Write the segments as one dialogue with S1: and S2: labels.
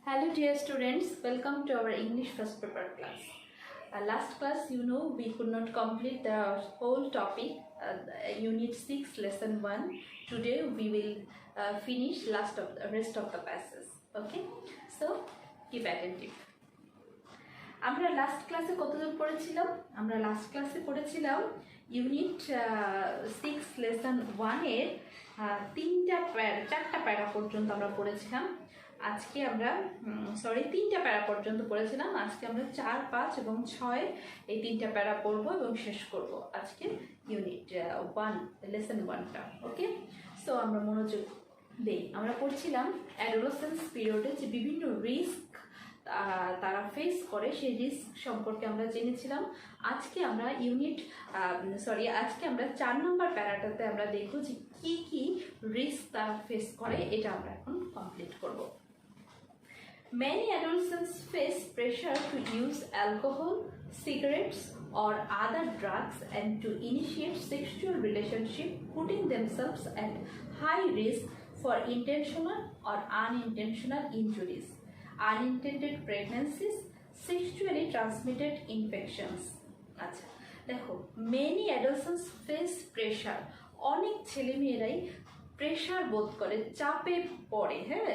S1: Hello dear students, welcome to our English first paper class. Last class, we could not complete the whole topic, Unit 6, Lesson 1. Today we will finish rest of the passages. Okay, so keep attentive. আমরা last ক্লাসে কতদূর পড়েছিলাম? আমরা last ক্লাসে পড়েছিলাম unit 6 lesson 1 এর চারটা প্যারা পর্যন্ত আমরা পড়েছিলাম। আজকে আমরা তিনটা প্যারা পর্যন্ত পড়েছিলাম। আজকে আমরা 4, 5 এবং 6 এই তিনটা প্যারা পড়বো এবং শেষ করব আজকে ইউনিট 1 লেসন 1টা। ওকে, সো আমরা মনোযোগ দেই। আমরা পড়ছিলাম অ্যাডোলেসেন্স পিরিয়ডে যে বিভিন্ন রিস্ক তারা ফেস করে, সেই রিস্ক সম্পর্কে আমরা জেনেছিলাম। আজকে আমরা আজকে আমরা 4 নম্বর প্যারাটাতে আমরা দেখব যে কি কি রিস্ক তারা ফেস করে, এটা আমরা এখন কমপ্লিট করব। Many adolescents face pressure to use alcohol, cigarettes or other drugs and to initiate sexual relationship, putting themselves at high risk for intentional or unintentional injuries, unintended pregnancies, sexually transmitted infections. আচ্ছা দেখো, many adolescents face pressure, অনেক ছেলেমেয়েরাই pressure বোধ করে, চাপে পড়ে। হ্যাঁ,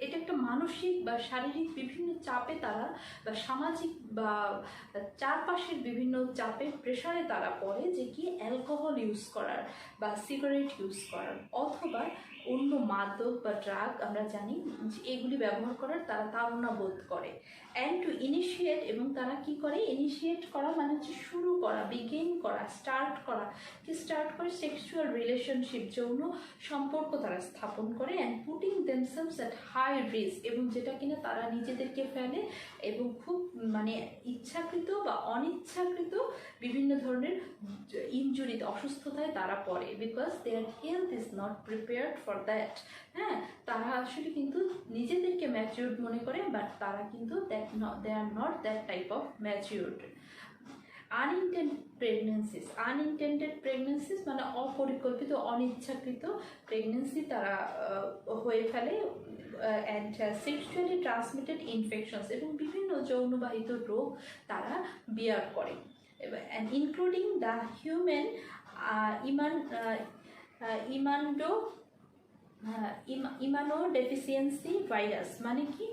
S1: এটা একটা মানসিক বা শারীরিক বিভিন্ন চাপে তারা, বা সামাজিক বা চারপাশের বিভিন্ন চাপে প্রেশারে তারা পড়ে, যে কি অ্যালকোহল ইউজ করার বা সিগারেট ইউজ করার অথবা অন্য মাদক বা ড্রাগ আমরা জানি যে এগুলি ব্যবহার করার তারা তাড়না বোধ করে। অ্যান্ড টু ইনিশিয়েট, এবং তারা কি করে, ইনিশিয়েট করা মানে হচ্ছে শুরু করা, বিগিন করা, স্টার্ট করা। কি স্টার্ট করে? সেক্সুয়াল রিলেশনশিপ, যৌন সম্পর্ক তারা স্থাপন করে। And putting themselves at high risk, এবং যেটা কিনা তারা নিজেদেরকে ফেলে এবং খুব ইচ্ছাকৃত বা অনিচ্ছাকৃত বিভিন্ন ধরনের ইনজুরিতে, অসুস্থতায় তারা পড়ে। Because there health is not prepared for that. হ্যাঁ, তারা আসলে কিন্তু নিজেদেরকে ম্যাচিউরড মনে করে, বাট তারা কিন্তু they are not that type of matured. Unintended pregnancies মানে অপরিকল্পিত, অনিচ্ছাকৃত প্রেগনেন্সি তারা হয়ে ফেলে। অ্যান্ড সেক্সুয়ালি ট্রান্সমিটেড ইনফেকশনস, এবং বিভিন্ন যৌনবাহিত রোগ তারা বিয়ার করে। And including the human immunodeficiency virus, মানে কি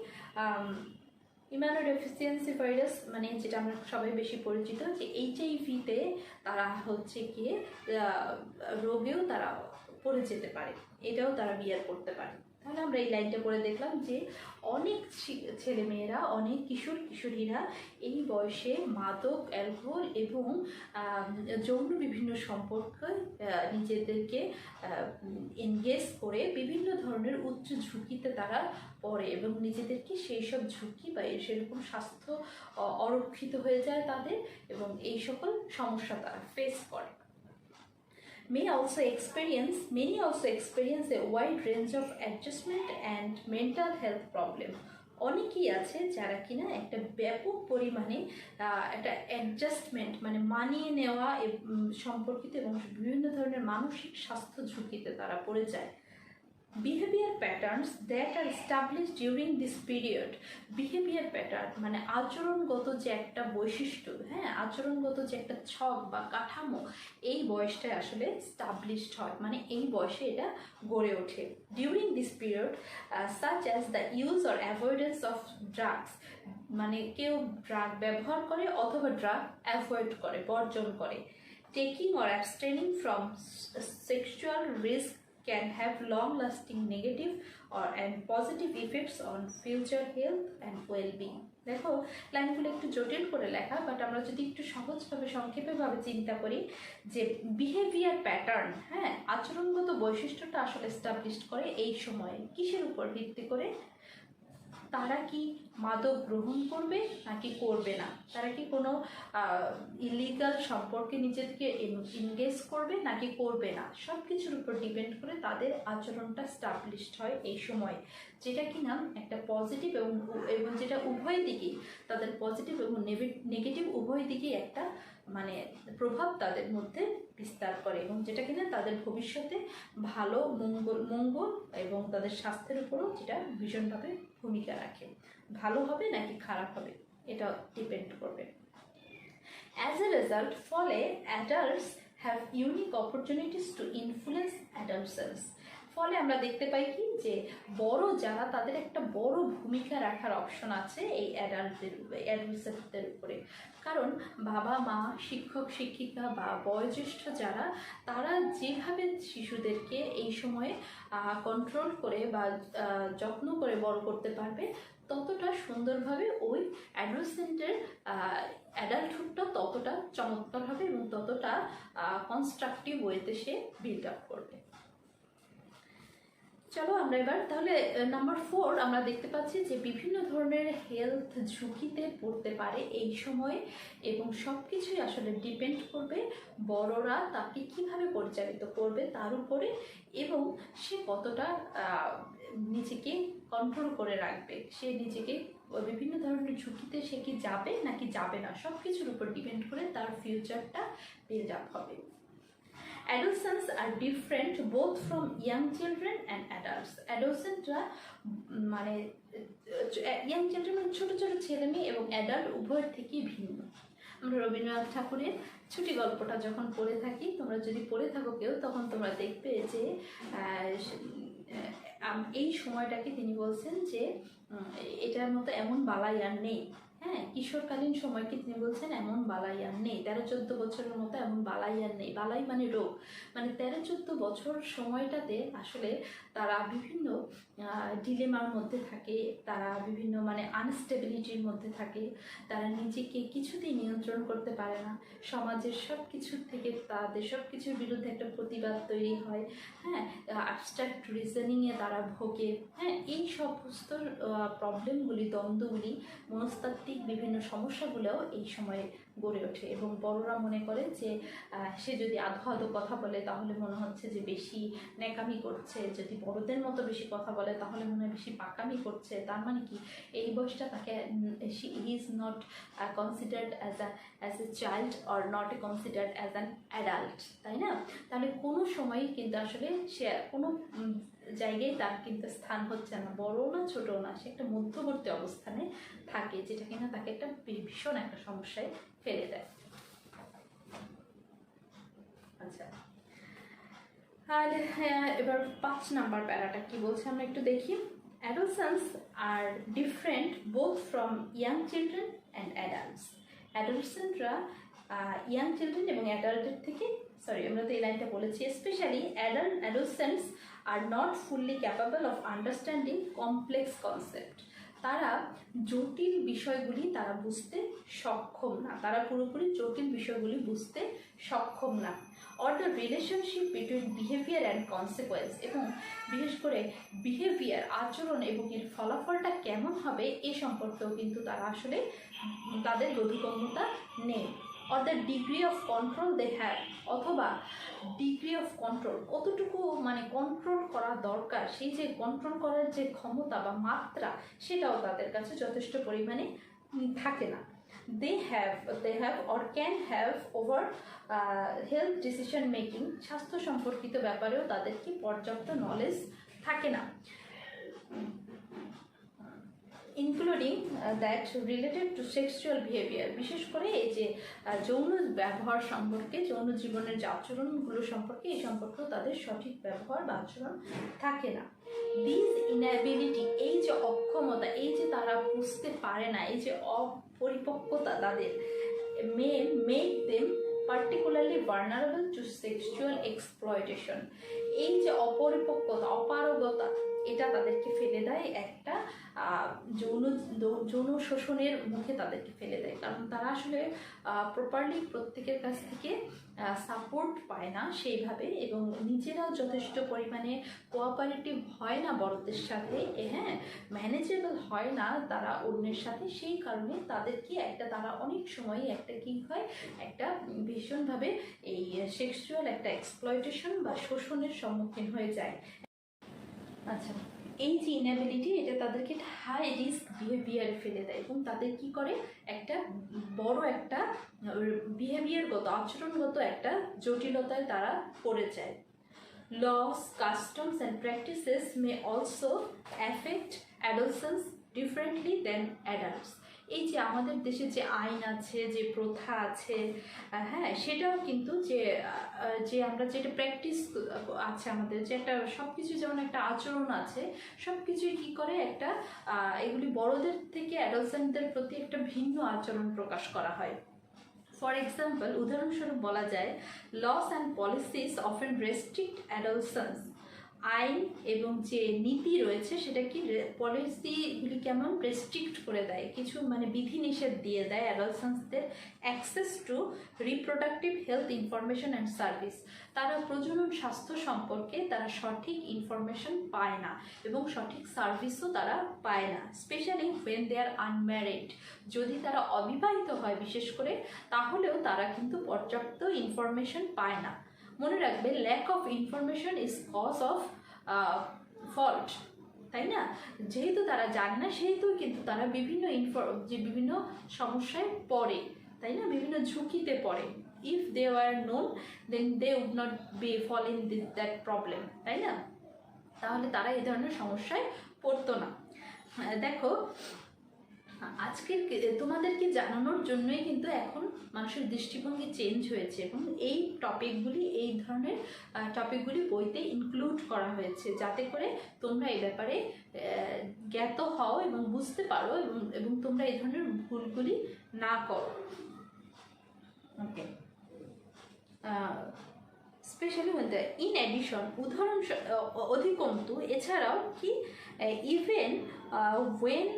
S1: ইমানোডেফিসিয়েন্সি ভাইরাস মানে যেটা আমরা সবাই বেশি পরিচিত, যে HIV-তে তারা হচ্ছে গিয়ে রোগেও তারা পড়ে যেতে পারে, এটাও তারা বিয়ার করতে পারে। তাহলে আমরা এই লাইনটা পড়ে দেখলাম যে অনেক ছেলেমেয়েরা, অনেক কিশোরীরা এই বয়সে মাদক, অ্যালকোহল এবং যৌন বিভিন্ন সম্পর্কে নিজেদেরকে এনগেজ করে বিভিন্ন ধরনের উচ্চ ঝুঁকিতে তারা পড়ে, এবং নিজেদেরকে সেই সব ঝুঁকি বা সেরকম স্বাস্থ্য অরক্ষিত হয়ে যায় তাদের, এবং এই সকল সমস্যা তারা ফেস করে। Many also experience a wide range of adjustment and mental health problem. অনেকেই আছে যারা কিনা একটা ব্যাপক পরিমাণে একটা অ্যাডজাস্টমেন্ট মানে মানিয়ে নেওয়া সম্পর্কিত এবং বিভিন্ন ধরনের মানসিক স্বাস্থ্য ঝুঁকিতে তারা পড়ে যায়। Behaviour patterns that are establish during this period. Behaviour pattern মানে আচরণগত যে একটা বৈশিষ্ট্য, হ্যাঁ, আচরণগত যে একটা ছক বা কাঠামো, এই বয়সটায় আসলে স্টাবলিশড হয়, মানে এই বয়সে এটা গড়ে ওঠে। During this period such as the use or avoidance of drugs, মানে কেউ ড্রাগ ব্যবহার করে অথবা ড্রাগ অ্যাভয়েড করে, বর্জন করে। Taking or abstaining from sexual risk can have long-lasting negative and positive effects on future health and well-being. দেখো, লাইনগুলো একটু জটিল করে লেখা, বাট আমরা যদি একটু সহজভাবে সংক্ষেপেভাবে চিন্তা করি যে বিহেভিয়ার প্যাটার্ন, হ্যাঁ, আচরণগত বৈশিষ্ট্যটা আসলে এস্টাবলিশ করে এই সময়ে কিসের উপর ভিত্তি করে? তারা কি মাদক গ্রহণ করবে নাকি করবে না, তারা কি কোনো ইলিগাল সম্পর্কে নিজেদেরকে এনগেজ করবে নাকি করবে না, সব কিছুর উপর ডিপেন্ড করে তাদের আচরণটা স্টাবলিশড হয় এই সময়, যেটা কিনা একটা পজিটিভ এবং যেটা উভয় দিকেই, তাদের পজিটিভ এবং নেগেটিভ উভয় দিকেই একটা মানে প্রভাব তাদের মধ্যে বিস্তার করে এবং যেটা কিনা তাদের ভবিষ্যতে ভালো মঙ্গল এবং তাদের স্বাস্থ্যের উপরও যেটা ভীষণভাবে ভূমিকা রাখে। ভালো হবে নাকি খারাপ হবে এটা ডিপেন্ড করবে। অ্যাজ এ রেজাল্ট, ফলে adults have unique opportunities to influence adolescence. ফলে আমরা দেখতে পাই কি যে বড় যারা তাদের একটা বড় ভূমিকা রাখার অপশন আছে এই অ্যাডাল্টসদের উপরে। কারণ বাবা মা, শিক্ষক শিক্ষিকা বা বয়োজ্যেষ্ঠ যারা, তারা যেভাবে শিশুদেরকে এই সময়ে কন্ট্রোল করে বা যত্ন করে বড় করতে পারবে, ততটা সুন্দরভাবে ওই অ্যাডোলেসেন্টের অ্যাডাল্টহুডটা ততটা চমৎকার হবে এবং ততটা কনস্ট্রাকটিভ ওয়েতে সে বিল্ড আপ করবে। চলো আমরা এবার তাহলে নাম্বার 4 আমরা দেখতে পাচ্ছি যে বিভিন্ন ধরনের হেলথ ঝুঁকিতে পড়তে পারে এই সময়ে এবং সব কিছুই আসলে ডিপেন্ড করবে বড়রা তাকে কিভাবে পরিচালিত করবে তার উপরে এবং সে কতটা নিজেকে কন্ট্রোল করে রাখবে, সে নিজেকে বিভিন্ন ধরনের ঝুঁকিতে সে কি যাবে নাকি যাবে না, সব কিছুর উপর ডিপেন্ড করে তার ফিউচারটা বিল্ড আপ হবে। Adolescents are different both from young children and adults. Adolescentরা মানে ইয়াং চিলড্রেন মানে ছোটো ছোটো ছেলে মেয়ে এবং অ্যাডাল্ট উভয়ের থেকেই ভিন্ন। আমরা রবীন্দ্রনাথ ঠাকুরের ছুটি গল্পটা যখন পড়ে থাকি, তোমরা যদি পড়ে থাকো কেউ, তখন তোমরা দেখবে যে এই সময়টাকে তিনি বলছেন যে এটার মতো এমন বালাই আর নেই। হ্যাঁ, কিশোরকালীন সময়কে তিনি বলছেন এমন বালাই আর নেই, 13-14 বছরের মতো এমন বালাই আর নেই। বালাই মানে রোগ, মানে 13-14 বছর সময়টাতে আসলে তারা বিভিন্ন ডিলেমার মধ্যে থাকে, তারা বিভিন্ন মানে আনস্টেবিলিটির মধ্যে থাকে, তারা নিজেকে কিছুতেই নিয়ন্ত্রণ করতে পারে না, সমাজের সব কিছুর থেকে তাদের সব কিছুর বিরুদ্ধে একটা প্রতিবাদ তৈরি হয়। হ্যাঁ, অ্যাবস্ট্রাক্ট রিজনিংয়ে তারা ভোগে। হ্যাঁ, এই সমস্ত প্রবলেমগুলি, দ্বন্দ্বগুলি, মনস্তাত্ত্বিক বিভিন্ন সমস্যাগুলোও এই সময়ে গড়ে ওঠে এবং বড়রা মনে করে যে সে যদি আধো আধো কথা বলে তাহলে মনে হচ্ছে যে বেশি ন্যাকামি করছে, যদি বড়দের মতো বেশি কথা বলে তাহলে মনে হয় বেশি পাকামি করছে। তার মানে কি এই বয়সটা তাকে he is not considered as a child or not considered as an adult, তাই না? তাহলে কোনো সময়ই কিন্তু আসলে সে কোনো জায়গায় তার কিন্তু স্থান হচ্ছে না, বড়ও না ছোটও না, সে একটা মধ্যবর্তী অবস্থানে থাকে, যেটা কিনা তাকে একটা ভীষণ একটা সমস্যায় ফেলে দেয়। আচ্ছা, আর এবার 5 নাম্বার প্যারাটা কি বলছে আমরা একটু দেখি। Adolescents are different both from young children and adults. Adolescentরা ইয়াং চিলড্রেন এবং অ্যাডাল্টের থেকে, আমরা তো এই লাইনটা বলেছি, specially adolescents are not fully capable of understanding complex concept. তারা জটিল বিষয়গুলি তারা বুঝতে সক্ষম না, তারা পুরোপুরি জটিল বিষয়গুলি বুঝতে সক্ষম না। Or the relationship between behaviour and consequence, এবং বিশেষ করে বিহেভিয়ার, আচরণ এবং এর ফলাফলটা কেমন হবে এ সম্পর্কেও কিন্তু তারা আসলে তাদের বোধগম্যতা নেই। Or the degree of control they have, অথবা ডিগ্রি অফ কন্ট্রোল কতটুকু মানে কন্ট্রোল করা দরকার, সেই যে কন্ট্রোল করার যে ক্ষমতা বা মাত্রা, সেটাও তাদের কাছে যথেষ্ট পরিমাণে থাকে না। they have or can have over health decision making, স্বাস্থ্য সম্পর্কিত ব্যাপারেও তাদের কি পর্যাপ্ত নলেজ থাকে না, including that related to sexual behaviour, বিশেষ করে এই যে যৌন ব্যবহার সম্পর্কে, যৌন জীবনের যে আচরণগুলো সম্পর্কে, এই সম্পর্কেও তাদের সঠিক ব্যবহার বা আচরণ থাকে না। দিস ইনএবিলিটি, এই যে অক্ষমতা, এই যে তারা বুঝতে পারে না, এই যে অপরিপক্কতা তাদের, make them particularly vulnerable to sexual exploitation. এই যে অপরিপক্কতা, অপারগতা, এটা তাদেরকে ফেলে দেয় একটা যৌন শোষণের মুখে তাদেরকে ফেলে দেয়, কারণ তারা আসলে প্রপারলি প্রত্যেকের কাছ থেকে সাপোর্ট পায় না সেইভাবে, এবং নিজেরাও যথেষ্ট পরিমাণে কোঅপারেটিভ হয় না বড়দের সাথে, হ্যাঁ, ম্যানেজেবল হয় না তারা অন্যের সাথে। সেই কারণে তাদেরকে একটা, তারা অনেক সময় একটা কি হয়, একটা ভীষণভাবে এই সেক্সুয়াল একটা এক্সপ্লয়টেশন বা শোষণের সম্মুখীন হয়ে যায়। আচ্ছা, এই যে ইনএবিলিটি এটা তাদেরকে হাই রিস্ক বিহেভিয়ারে ফেলে দেয় এবং তাদের কি করে একটা বড় একটা বিহেভিয়ারগত আচরণগত একটা জটিলতায় তারা পড়ে যায়। Laws, customs and practices may also affect adolescents differently than adults. এই যে আমাদের দেশে যে আইন আছে, যে প্রথা আছে, হ্যাঁ, সেটাও কিন্তু যে আমরা যেটা প্র্যাকটিস আছে আমাদের, যে একটা সব কিছু যেমন একটা আচরণ আছে, সব কিছুই কী করে একটা এগুলি বড়দের থেকে অ্যাডলসেন্টদের প্রতি একটা ভিন্ন আচরণ প্রকাশ করা হয়। ফর এক্সাম্পল, উদাহরণস্বরূপ বলা যায়, laws and policies often restrict adolescents. আইন এবং যে নীতি রয়েছে সেটা কি পলিসিগুলি কেমন রেস্ট্রিক্ট করে দেয়, কিছু মানে বিধিনিষেধ দিয়ে দেয় অ্যাডলসেন্সদের access to reproductive health information and service. তারা প্রজনন স্বাস্থ্য সম্পর্কে তারা সঠিক ইনফরমেশন পায় না এবং সঠিক সার্ভিসও তারা পায় না, specially when they are unmarried. যদি তারা অবিবাহিত হয় বিশেষ করে, তাহলেও তারা কিন্তু পর্যাপ্ত ইনফরমেশন পায় না। মনে রাখবে, lack of information is cause of fault, তাই না? যেহেতু তারা জানে না, সেহেতু কিন্তু তারা বিভিন্ন সমস্যায় পড়ে, তাই না? বিভিন্ন ঝুঁকিতে পড়ে। If they were known then they would not be fall in that problem, তাই না? তাহলে তারা এই ধরনের সমস্যায় পড়তো না। দেখো, আজকের তোমাদেরকে জানানোর জন্যই কিন্তু এখন মানুষের দৃষ্টিভঙ্গি চেঞ্জ হয়েছে এবং এই টপিকগুলি, এই ধরনের টপিকগুলি বইতে ইনক্লুড করা হয়েছে, যাতে করে তোমরা এই ব্যাপারে জ্ঞাত হও এবং বুঝতে পারো এবং তোমরা এই ধরনের ভুলগুলি না করো। ওকে, স্পেশালি ইন অ্যাডিশন, অধিকন্তু, এছাড়াও কি even when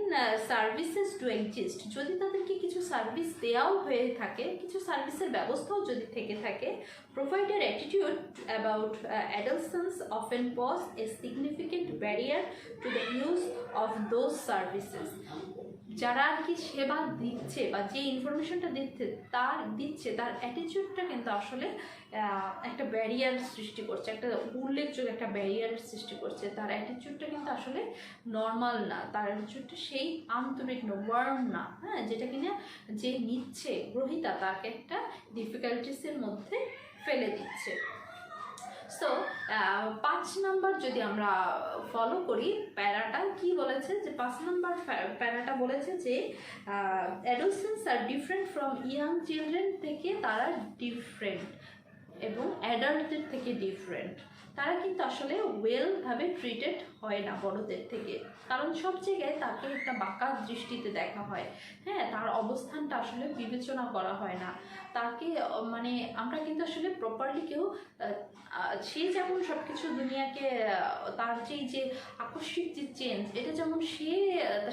S1: services do exist, যদি তাদেরকে কিছু সার্ভিস দেওয়াও হয়ে থাকে, কিছু সার্ভিসের ব্যবস্থাও যদি থেকে থাকে, provider attitude about adolescents often pose a significant barrier to the use of those services. যারা আর কি সেবা দিচ্ছে বা যে ইনফরমেশনটা দিচ্ছে তার অ্যাটিটিউডটা কিন্তু আসলে একটা ব্যারিয়ার সৃষ্টি করছে, একটা উল্লেখযোগ্য একটা ব্যারিয়ারের সৃষ্টি করছে। তার অ্যাটিটিউডটা কিন্তু আসলে নর্মাল না, তার অ্যাটিটিউডটা সেই আন্তরিক না, ওয়ার্ম না, হ্যাঁ, যেটা কিনা যে নিচ্ছে গ্রহীতা তাকে একটা ডিফিকাল্টিসের মধ্যে ফেলে দিচ্ছে। সো 5 নাম্বার যদি আমরা ফলো করি, প্যারাটা কি বলেছে, যে 5 নাম্বার প্যারাটা বলেছে যে অ্যাডোলেসেন্টস আর ডিফারেন্ট ফ্রম ইয়াং চিলড্রেন থেকে তারা ডিফারেন্ট এবং অ্যাডাল্টদের থেকে ডিফারেন্ট। তারা কিন্তু আসলে ওয়েলভাবে ট্রিটেড হয় না বড়দের থেকে, কারণ সব জায়গায় তাকে একটা বাঁকা দৃষ্টিতে দেখা হয়, হ্যাঁ, তার অবস্থানটা আসলে বিবেচনা করা হয় না তাকে, মানে আমরা কিন্তু আসলে প্রপারলি কেউ, সে যেমন সব কিছু দুনিয়াকে, তার যে আকস্মিক যে চেঞ্জ, এটা যেমন সে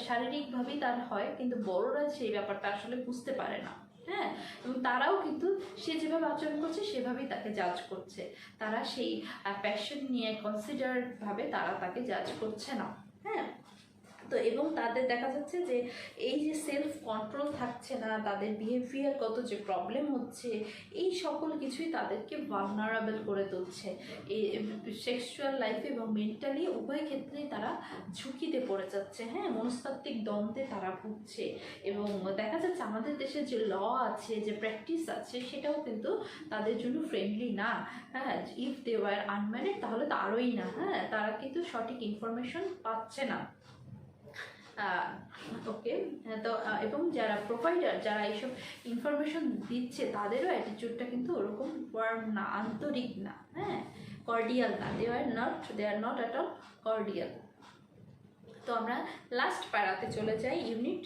S1: শারীরিকভাবেই তার হয়, কিন্তু বড়রা সেই ব্যাপারটা আসলে বুঝতে পারে না, হ্যাঁ, এবং তারাও কিন্তু সে যেভাবে আচরণ করছে সেভাবেই তাকে জাজ করছে, তারা সেই প্যাশন নিয়ে কনসিডারভাবে তারা তাকে জাজ করছে না, হ্যাঁ। তো এবং তাদের দেখা যাচ্ছে যে এই যে সেলফ কন্ট্রোল থাকছে না, তাদের বিহেভিয়ারগত যে প্রবলেম হচ্ছে, এই সকল কিছুই তাদেরকে ভালনারেবল করে তুলছে। এই সেক্সুয়াল লাইফে এবং মেন্টালি উভয় ক্ষেত্রেই তারা ঝুঁকিতে পড়ে যাচ্ছে, হ্যাঁ, মনস্তাত্ত্বিক দ্বন্দ্বে তারা ভুগছে। এবং দেখা যাচ্ছে আমাদের দেশে যে ল আছে, যে প্র্যাকটিস আছে, সেটাও কিন্তু তাদের জন্য ফ্রেন্ডলি না, হ্যাঁ। ইফ দে ওয়ার আনম্যারিড তাহলে তো আরোই না, হ্যাঁ, তারা কিন্তু সঠিক ইনফরমেশন পাচ্ছে না। ওকে, তো এবং যারা প্রোভাইডার, যারা এইসব ইনফরমেশন দিচ্ছে, তাদেরও অ্যাটিটিউডটা কিন্তু ওরকম ওয়ার্ম না, আন্তরিক না, হ্যাঁ, কর্ডিয়াল না, they are not at all cordial. তো আমরা লাস্ট প্যারাতে চলে যাই, ইউনিট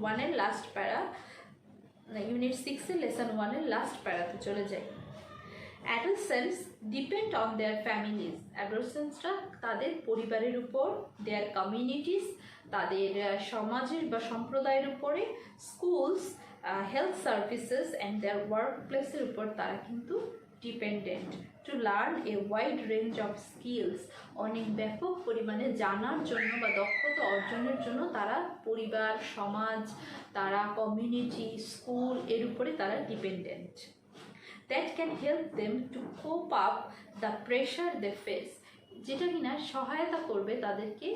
S1: 1-এর লাস্ট প্যারা, ইউনিট 6-এর লেসন 1-এর লাস্ট প্যারাতে চলে যাই। Adolescents depend on their families. Adolescentsরা তাদের পরিবারের উপর, their communities, তাদের সমাজের বা সম্প্রদায়ের উপরে, স্কুলস, হেলথ সার্ভিসেস অ্যান্ড দেয়ার ওয়ার্কপ্লেসের উপর তারা কিন্তু dependent to learn a wide range of skills. অনেক ব্যাপক পরিমাণে জানার জন্য বা দক্ষতা অর্জনের জন্য তারা পরিবার, সমাজ, তারা কমিউনিটি, স্কুল এর উপরে তারা dependent. That can help them to cope up the pressure they face. যেটা কিনা সহায়তা করবে তাদেরকে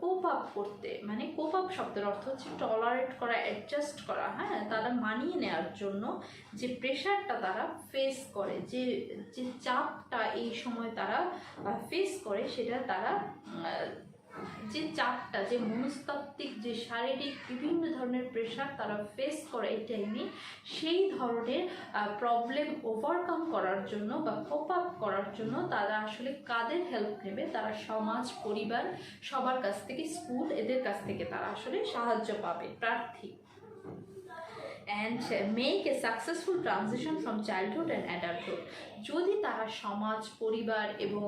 S1: কোপ আপ করতে। মানে কোপ আপ শব্দের অর্থ হচ্ছে টলারেট করা, অ্যাডজাস্ট করা, হ্যাঁ, তারা মানিয়ে নেওয়ার জন্য যে প্রেশারটা তারা ফেস করে, যে যে চাপটা এই সময় তারা ফেস করে, সেটা তারা যে চাপটা, যে মনস্তাত্ত্বিক, যে শারীরিক বিভিন্ন ধরনের প্রেশার তারা ফেস করে এই টাইমে, সেই ধরনের প্রবলেম ওভারকাম করার জন্য বা কোপ আপ করার জন্য তারা আসলে কাদের হেল্প নেবে? তারা সমাজ, পরিবার, সবার কাছ থেকে, স্কুল, এদের কাছ থেকে তারা আসলে সাহায্য পাবে, প্রার্থী। and make a successful transition from childhood and adulthood. যদি তারা সমাজ, পরিবার এবং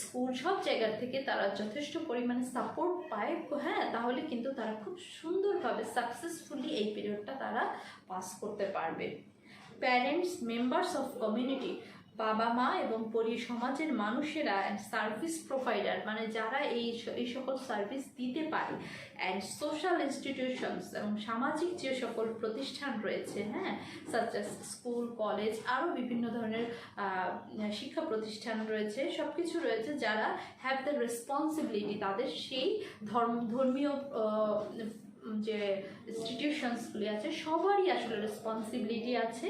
S1: স্কুল সব জায়গা থেকে তারা যথেষ্ট পরিমাণে সাপোর্ট পায়, হ্যাঁ, তাহলে কিন্তু তারা খুব সুন্দরভাবে সাকসেসফুলি এই পিরিয়ডটা তারা পাস করতে পারবে। প্যারেন্টস, মেম্বার্স অফ কমিউনিটি, বাবা মা এবং সমাজের মানুষেরা, অ্যান্ড সার্ভিস প্রোভাইডার মানে যারা এই সকল সার্ভিস দিতে পারে, অ্যান্ড সোশ্যাল ইনস্টিটিউশনস এবং সামাজিক যে সকল প্রতিষ্ঠান রয়েছে, হ্যাঁ, সাচ অ্যাজ স্কুল, কলেজ, আরও বিভিন্ন ধরনের শিক্ষা প্রতিষ্ঠান রয়েছে, সব কিছু রয়েছে, যারা হ্যাভ দ্য রেসপন্সিবিলিটি, তাদের সেই ধর্মীয় যে ইনস্টিটিউশনসগুলি আছে সবারই আসলে রেসপন্সিবিলিটি আছে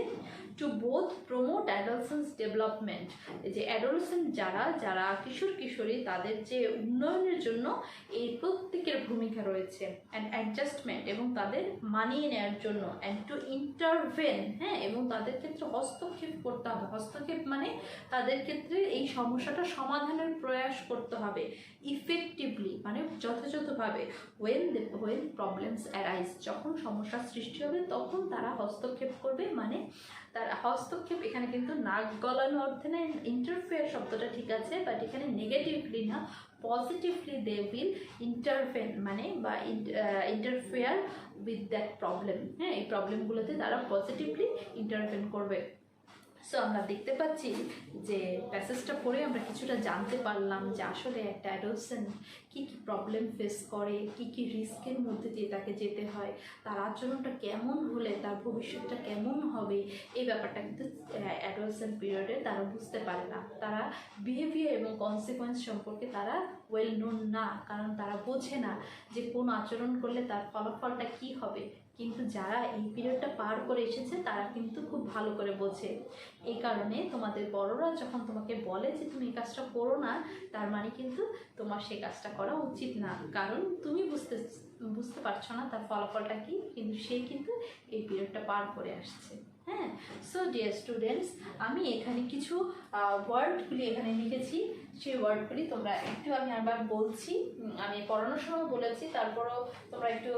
S1: to both promote adolescence development, যে অ্যাডোলসেন্ট যারা কিশোর কিশোরী, তাদের যে উন্নয়নের জন্য এই প্রত্যেকের ভূমিকা রয়েছে, অ্যান্ড অ্যাডজাস্টমেন্ট এবং তাদের মানিয়ে নেওয়ার জন্য, অ্যান্ড টু ইন্টারভেন, হ্যাঁ, এবং তাদের ক্ষেত্রে হস্তক্ষেপ করতে হবে। হস্তক্ষেপ মানে তাদের ক্ষেত্রে এই সমস্যাটা সমাধানের প্রয়াস করতে হবে ইফেক্টিভলি, মানে যথাযথভাবে। ওয়েন প্রবলেমস অ্যারাইজ, যখন সমস্যার সৃষ্টি হবে তখন তারা হস্তক্ষেপ করবে। মানে তার হস্তক্ষেপ এখানে কিন্তু নাক গলানো অর্থে না, ইন্টারফেয়ার শব্দটা ঠিক আছে, বাট এখানে নেগেটিভলি না, পজিটিভলি দে উইল ইন্টারভেন, মানে বা ইন্টারফেয়ার উইথ দ্যাট প্রবলেম, হ্যাঁ, এই প্রবলেমগুলোতে তারা পজিটিভলি ইন্টারভেন করবে। সো আমরা দেখতে পাচ্ছি যে প্যাসেজটা পড়ে আমরা কিছুটা জানতে পারলাম যে আসলে একটা অ্যাডোলসেন্ট কী কী প্রবলেম ফেস করে, কী কী রিস্কের মধ্যে দিয়ে তাকে যেতে হয়, তার আচরণটা কেমন হলে তার ভবিষ্যৎটা কেমন হবে, এই ব্যাপারটা কিন্তু অ্যাডোলসেন্ট পিরিয়ডে তারা বুঝতে পারে না। তারা বিহেভিয়ার এবং কনসিকোয়েন্স সম্পর্কে তারা ওয়েল নোন না, কারণ তারা বোঝে না যে কোন আচরণ করলে তার ফলাফলটা কী হবে। কিন্তু যারা এই পিরিয়ডটা পার করে এসেছে তারা কিন্তু খুব ভালো করে বোঝে। এই কারণে তোমাদের বড়রা যখন তোমাকে বলে যে তুমি এই কাজটা করো না, তার মানে কিন্তু তোমার সেই কাজটা করা উচিত না, কারণ তুমি বুঝতে পারছো না তার ফলাফলটা কি, কিন্তু সে কিন্তু এই পিরিয়ডটা পার করে আসছে। হ্যাঁ, সো ডিয়ার স্টুডেন্টস, আমি এখানে কিছু ওয়ার্ডগুলি এখানে লিখেছি, সেই ওয়ার্ডগুলি তোমরা একটু, আমি আবার বলছি, আমি পড়ানোর সময় বলেছি, তারপরও তোমরা একটু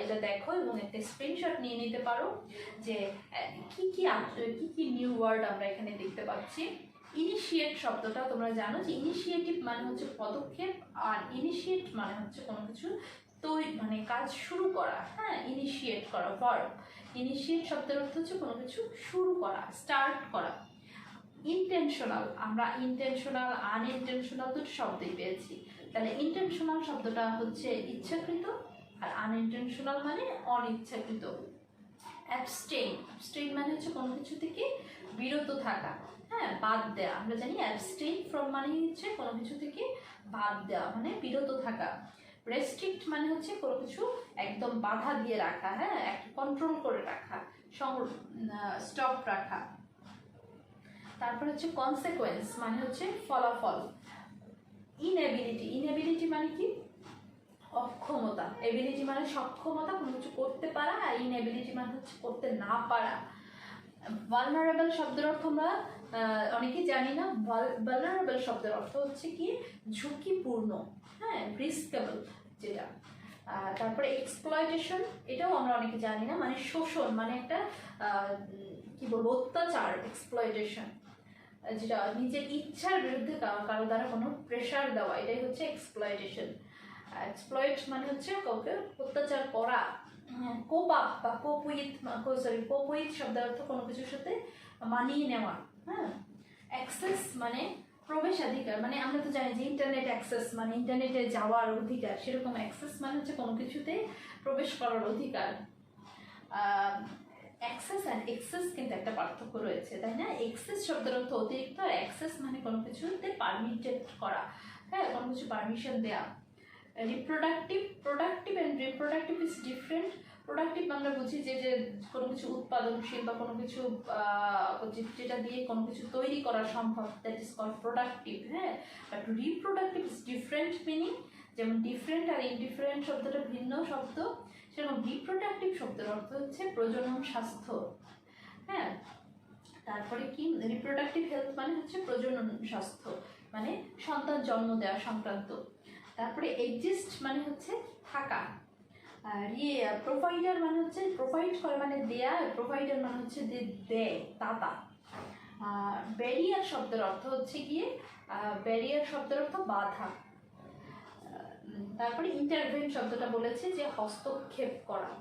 S1: এটা দেখো এবং একটা স্ক্রিনশট নিয়ে নিতে পারো যে কি কি নিউ ওয়ার্ড আমরা এখানে দেখতে পাচ্ছি। ইনিশিয়েট শব্দটা তোমরা জানো যে ইনিশিয়েটিভ মানে হচ্ছে পদক্ষেপ, আর ইনিশিয়েট মানে হচ্ছে কোনো কিছু মানে কাজ শুরু করা, হ্যাঁ, ইনিশিয়েট করা, ভার্ব। ইনিশিয়েট শব্দের অর্থ হচ্ছে কোনো কিছু শুরু করা, স্টার্ট করা। ইন্টেনশনাল, আমরা ইন্টেনশনাল, আনইনটেনশনাল দুটো শব্দই পেয়েছি। তাহলে ইন্টেনশনাল শব্দটা হচ্ছে ইচ্ছাকৃত, আর আনইনটেনশনাল মানে অনিচ্ছাকৃত। অ্যাবস্টেইন মানে হচ্ছে কোনো কিছু থেকে বিরত থাকা, হ্যাঁ, বাদ দেওয়া। আমরা জানি অ্যাবস্টেইন ফ্রম মানে হচ্ছে কোনো কিছু থেকে বাদ দেওয়া, মানে বিরত থাকা। রেস্ট্রিক্ট মানে হচ্ছে কোনো কিছু একদম বাধা দিয়ে রাখা, হ্যাঁ, একটা কন্ট্রোল করে রাখা, স্টপ রাখা। তারপর হচ্ছে কনসিকোয়েন্স মানে হচ্ছে ফলাফল। ইনএবিলিটি মানে কি? অক্ষমতা। এবিলিটি মানে সক্ষমতা, কোনো কিছু করতে পারা, আর ইনএবিলিটি মানে হচ্ছে করতে না পারা। ভালনারেবল শব্দের অর্থ আমরা অনেকেই জানি না। ভালনারেবল শব্দের অর্থ হচ্ছে কি? ঝুঁকিপূর্ণ, হ্যাঁ, রিস্কেবল যেটা। তারপরে এক্সপ্লয়টেশন, এটাও আমরা অনেকে জানি না, মানে শোষণ, মানে একটা কি বলবো, অত্যাচার। এক্সপ্লয়টেশন যেটা নিজের ইচ্ছার বিরুদ্ধে কারো দ্বারা কোনো প্রেশার দেওয়া, এটাই হচ্ছে এক্সপ্লয়টেশন। এক্সপ্লয়েট মানে হচ্ছে কাউকে অত্যাচার করা। কোপ আপ বা কোপ উইথ শব্দের অর্থ কোনো কিছুর সাথে মানিয়ে নেওয়া, হ্যাঁ। অ্যাক্সেস মানে প্রবেশাধিকার, মানে আমরা তো জানি যে ইন্টারনেট অ্যাক্সেস মানে ইন্টারনেটে যাওয়ার অধিকার, সেরকম অ্যাক্সেস মানে হচ্ছে কোনো কিছুতে প্রবেশ করার অধিকার। অ্যাক্সেস অ্যান্ড এক্সেস কিন্তু একটা পার্থক্য রয়েছে, তাই না? এক্সেস শব্দের অর্থ অতিরিক্ত, আর অ্যাক্সেস মানে কোনো কিছুতে পারমিটেড করা, হ্যাঁ, কোনো কিছু পারমিশন দেয়া। Reproductive, productive and reproductive is different. Productive আমরা বুঝি যে যে কোনো কিছু উৎপাদনশীল বা কোনো কিছু যেটা দিয়ে কোনো কিছু তৈরি করা সম্ভব, দ্যাট ইজ কল্ড প্রোডাক্টিভ। হ্যাঁ, but reproductive is different meaning. যেমন ডিফারেন্ট আর ইনডিফারেন্ট শব্দটা ভিন্ন শব্দ, সেরকম রিপ্রোডাক্টিভ শব্দের অর্থ হচ্ছে প্রজনন স্বাস্থ্য। হ্যাঁ, তারপরে কি রিপ্রোডাক্টিভ হেলথ মানে হচ্ছে প্রজনন স্বাস্থ্য, মানে সন্তান জন্ম দেওয়া সংক্রান্ত। তারপরে এক্সিস্ট মানে হচ্ছে থাকা। আর প্রোভাইডার মানে হচ্ছে প্রোভাইড করে মানে দেয়া, প্রোভাইডার মানে হচ্ছে দেয়, দাতা। ব্যারিয়ার শব্দের অর্থ হচ্ছে গিয়ে ব্যারিয়ার শব্দের অর্থ বাধা। তারপরে ইন্টারভেন শব্দটা বলেছে যে হস্তক্ষেপ করা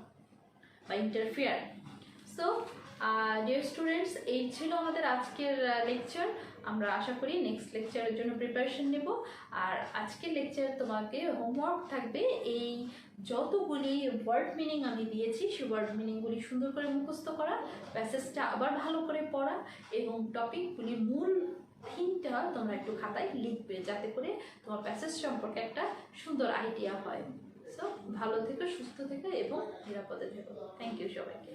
S1: বা ইন্টারফেয়ার। সো ডিয়ার স্টুডেন্টস, এই ছিল আমাদের আজকের লেকচার। আমরা আশা করি নেক্সট লেকচারের জন্য প্রিপারেশন নেব। আর আজকের লেকচার তোমাকে হোমওয়ার্ক থাকবে, এই যতগুলি ওয়ার্ড মিনিং আমি দিয়েছি সেই ওয়ার্ড মিনিংগুলি সুন্দর করে মুখস্থ করা, প্যাসেজটা আবার ভালো করে পড়া এবং টপিকগুলি মূল থিমটা তোমরা একটু খাতায় লিখবে, যাতে করে তোমার প্যাসেজ সম্পর্কে একটা সুন্দর আইডিয়া হয়। সো ভালো থেকো, সুস্থ থেকো এবং নিরাপদে থেকো। থ্যাংক ইউ সবাইকে।